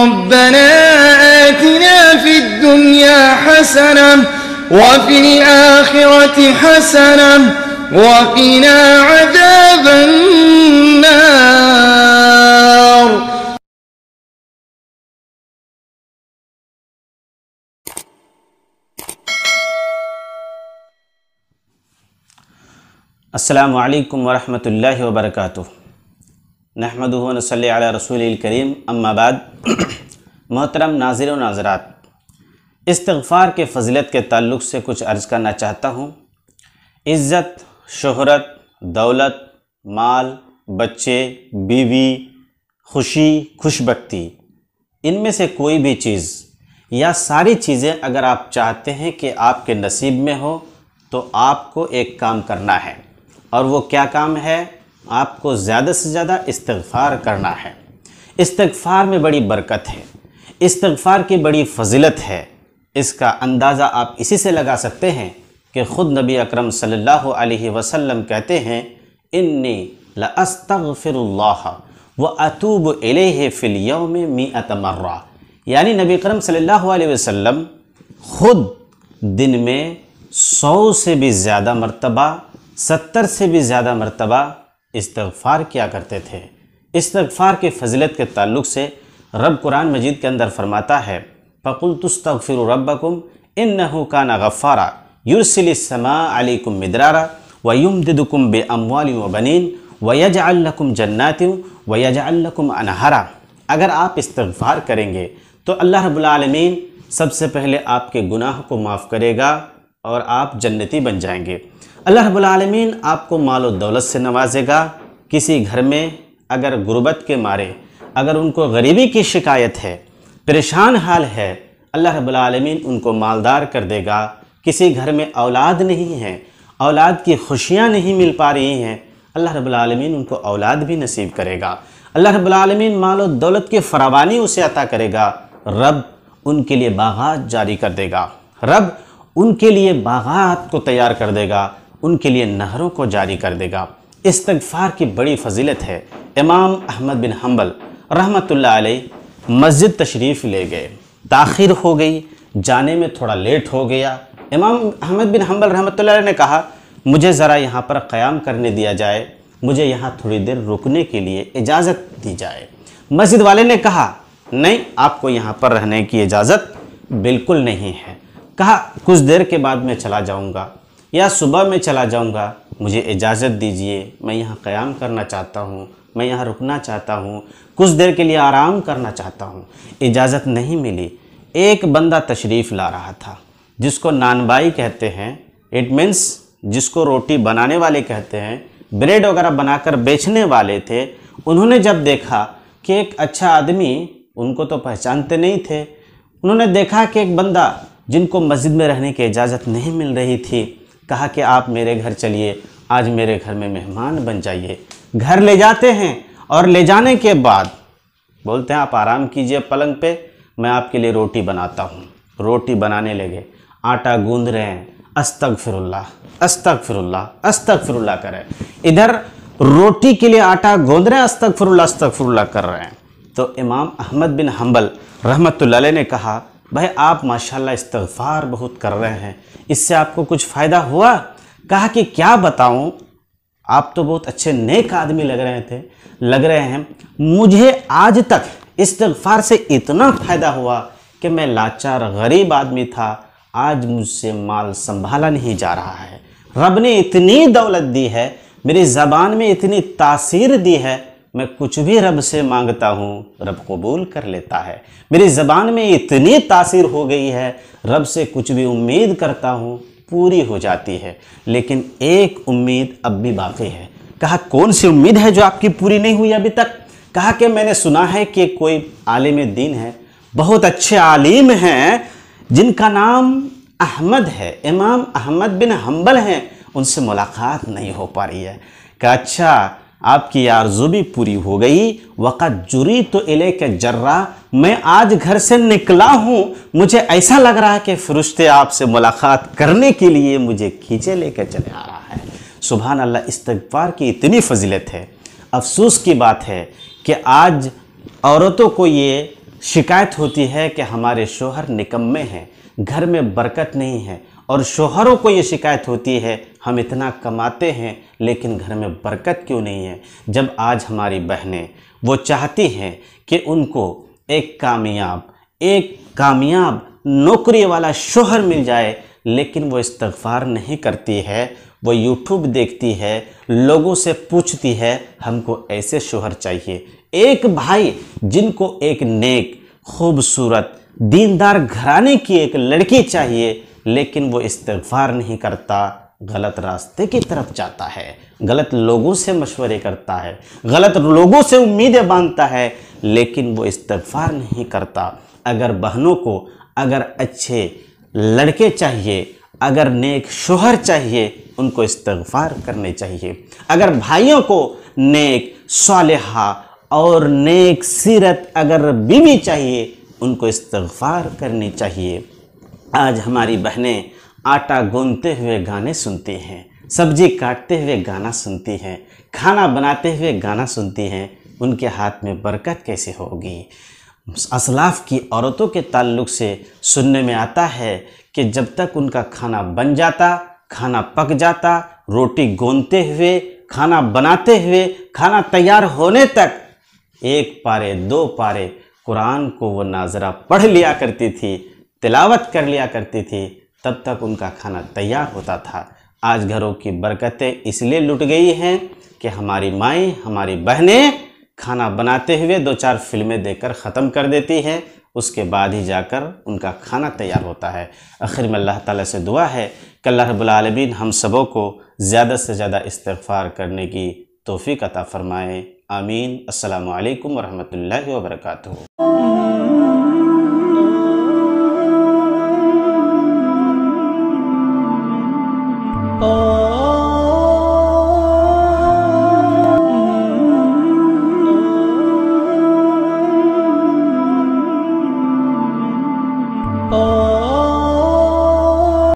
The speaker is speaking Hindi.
रब्बना आतिना फिद दुनिया हसना व फिल आखिरति हसना व क़िना अज़ाबन नार। अस्सलामु अलैकुम वरहमतुल्लाहि वबरकातुह। नहमदुहु व नसल्ली अला रसूलिल करीम, अम्मा बाद। मोहतरम नाज़िर व नाज़रात, इस्तिग़फ़ार के फ़ज़ीलत के ताल्लुक़ से कुछ अर्ज़ करना चाहता हूँ। इज़्ज़त, शोहरत, दौलत, माल, बच्चे, बीवी, खुशी, खुशबख्ती, इनमें से कोई भी चीज़ या सारी चीज़ें अगर आप चाहते हैं कि आपके नसीब में हो तो आपको एक काम करना है, और वो क्या काम है? आपको ज़्यादा से ज़्यादा इस्तिग़फ़ार करना है। इस्तिग़फ़ार में बड़ी बरकत है, इस्तिग़फ़ार की बड़ी फ़ज़ीलत है। इसका अंदाज़ा आप इसी से लगा सकते हैं कि ख़ुद नबी अकरम सल्लल्लाहु अलैहि वसल्लम कहते हैं, इन्नी लअस्तग़फ़िरुल्लाह व अतूबु इलैहि फ़िल यौमि मिअत मर्रा। यानी नबी अकरम सल्लल्लाहु अलैहि वसल्लम ख़ुद दिन में 100 से भी ज़्यादा मरतबा, 70 से भी ज़्यादा मरतबा इस्तिग़फ़ार किया करते थे। इस्तिग़फ़ार के फ़ज़ीलत के ताल्लुक़ से रब कुरान मजीद के अंदर फरमाता है, फ़क़ुल्तुस्तग़फ़िरू रब्बकुम इन्नहु काना गफ़्फ़ारा युरसिलिस समा अलैकुम मिदरारा व युमदिदुकुम बिअम्वालिन व बनीन व यजअल लकुम जन्नातिन व यजअल लकुम अनहारा। अगर आप इस्तिग़फ़ार करेंगे तो अल्लाह रब्बुल आलमीन सबसे पहले आपके गुनाह को माफ़ करेगा और आप जन्नती बन जाएंगे। अल्लाह रब्बुल आलमीन आपको माल और दौलत से नवाजेगा। किसी घर में अगर गुर्बत के मारे, अगर उनको गरीबी की शिकायत है, परेशान हाल है, अल्लाह रब्बुल आलमीन उनको मालदार कर देगा। किसी घर में औलाद नहीं है, औलाद की खुशियाँ नहीं मिल पा रही हैं, अल्लाह रब्बुल आलमीन उनको औलाद भी नसीब करेगा। अल्लाह रब्बुल आलमीन माल और दौलत की फरावानी उसे अता करेगा। रब उनके लिए बागात जारी कर देगा, रब उनके लिए बागात को तैयार कर देगा, उनके लिए नहरों को जारी कर देगा। इस्तिग़फ़ार की बड़ी फ़ज़ीलत है। इमाम अहमद बिन हम्बल रहमतुल्लाह अलैह मस्जिद तशरीफ़ ले गए, ताख़ीर हो गई, जाने में थोड़ा लेट हो गया। इमाम अहमद बिन हम्बल रहमतुल्लाह अलैह ने कहा, मुझे ज़रा यहाँ पर क़याम करने दिया जाए, मुझे यहाँ थोड़ी देर रुकने के लिए इजाज़त दी जाए। मस्जिद वाले ने कहा, नहीं, आपको यहाँ पर रहने की इजाज़त बिल्कुल नहीं है। कहा, कुछ देर के बाद मैं चला जाऊँगा या सुबह में चला जाऊँगा, मुझे इजाज़त दीजिए, मैं यहाँ क़याम करना चाहता हूँ, मैं यहाँ रुकना चाहता हूँ, कुछ देर के लिए आराम करना चाहता हूँ। इजाज़त नहीं मिली। एक बंदा तशरीफ़ ला रहा था जिसको नानबाई कहते हैं, इट मीन्स जिसको रोटी बनाने वाले कहते हैं, ब्रेड वगैरह बनाकर बेचने वाले थे। उन्होंने जब देखा कि एक अच्छा आदमी, उनको तो पहचानते नहीं थे, उन्होंने देखा कि एक बंदा जिनको मस्जिद में रहने की इजाज़त नहीं मिल रही थी, कहा कि आप मेरे घर चलिए, आज मेरे घर में मेहमान बन जाइए। घर ले जाते हैं और ले जाने के बाद बोलते हैं, आप आराम कीजिए पलंग पे, मैं आपके लिए रोटी बनाता हूँ। रोटी बनाने लगे, आटा गूंद रहे हैं, अस्तगफिरुल्लाह अस्तगफिरुल्लाह अस्तगफिरुल्लाह कर रहे हैं। इधर रोटी के लिए आटा गूंद रहे हैं, अस्तगफिरुल्लाह अस्तगफिरुल्लाह कर रहे हैं। तो इमाम अहमद बिन हम्बल रहमतुल्लाह अलैह ने कहा, भाई आप माशाल्लाह इस्तिग़फ़ार बहुत कर रहे हैं, इससे आपको कुछ फ़ायदा हुआ? कहा कि क्या बताऊं, आप तो बहुत अच्छे नेक आदमी लग रहे हैं। मुझे आज तक इस्तिग़फ़ार से इतना फ़ायदा हुआ कि मैं लाचार गरीब आदमी था, आज मुझसे माल संभाला नहीं जा रहा है। रब ने इतनी दौलत दी है, मेरी ज़बान में इतनी तासीर दी है, मैं कुछ भी रब से मांगता हूँ, रब कबूल कर लेता है। मेरी ज़बान में इतनी तासीर हो गई है, रब से कुछ भी उम्मीद करता हूँ, पूरी हो जाती है। लेकिन एक उम्मीद अब भी बाकी है। कहा, कौन सी उम्मीद है जो आपकी पूरी नहीं हुई अभी तक? कहा कि मैंने सुना है कि कोई आलिम दीन है, बहुत अच्छे आलिम हैं, जिनका नाम अहमद है, इमाम अहमद बिन हम्बल हैं, उनसे मुलाकात नहीं हो पा रही है। कहा, अच्छा, आपकी आरज़ू भी पूरी हो गई। वक़द जुरी तो इलेके जर्रा, मैं आज घर से निकला हूँ, मुझे ऐसा लग रहा है कि फरिश्ते आपसे मुलाकात करने के लिए मुझे खींचे लेकर चले आ रहा है। सुभान अल्लाह, इस्तिग़फ़ार की इतनी फ़जीलत है। अफसोस की बात है कि आज औरतों को ये शिकायत होती है कि हमारे शोहर निकम्मे हैं, घर में बरकत नहीं है। और शोहरों को ये शिकायत होती है हम इतना कमाते हैं लेकिन घर में बरकत क्यों नहीं है। जब आज हमारी बहनें वो चाहती हैं कि उनको एक कामयाब नौकरी वाला शोहर मिल जाए, लेकिन वो इस्तिग़फ़ार नहीं करती है। वो यूट्यूब देखती है, लोगों से पूछती है हमको ऐसे शोहर चाहिए। एक भाई जिनको एक नेक, खूबसूरत, दीनदार घराने की एक लड़की चाहिए, लेकिन वो इस्तिग़फ़ार नहीं करता, गलत रास्ते की तरफ जाता है, गलत लोगों से मशवरे करता है, गलत लोगों से उम्मीदें बांधता है, लेकिन वो इस्तिग़फ़ार नहीं करता। अगर बहनों को अगर अच्छे लड़के चाहिए, अगर नेक शोहर चाहिए, उनको इस्तिग़फ़ार करने चाहिए। अगर भाइयों को नेक, सालिहा और नेक सीरत अगर बीवी चाहिए, उनको इस्तिग़फ़ार करनी चाहिए। आज हमारी बहनें आटा गूंथते हुए गाने सुनती हैं, सब्जी काटते हुए गाना सुनती हैं, खाना बनाते हुए गाना सुनती हैं। उनके हाथ में बरकत कैसे होगी। असलाफ़ की औरतों के ताल्लुक़ से सुनने में आता है कि जब तक उनका खाना बन जाता, खाना पक जाता, रोटी गूंथते हुए, खाना बनाते हुए, खाना तैयार होने तक 1 पारे 2 पारे कुरान को वो नाज़रा पढ़ लिया करती थी, तिलावत कर लिया करती थी, तब तक उनका खाना तैयार होता था। आज घरों की बरकतें इसलिए लुट गई हैं कि हमारी माएँ, हमारी बहनें खाना बनाते हुए 2-4 फिल्में देखकर ख़त्म कर देती हैं, उसके बाद ही जाकर उनका खाना तैयार होता है। आखिर में अल्लाह ताला से दुआ है कि अल्लाह रब्बुल आलमीन हम सबों को ज़्यादा से ज़्यादा इस्तिग़फ़ार करने की तौफ़ीक़ अता फ़रमाएँ। आमीन। अस्सलामु अलैकुम वरहमतुल्लाहि वबरकातुहू।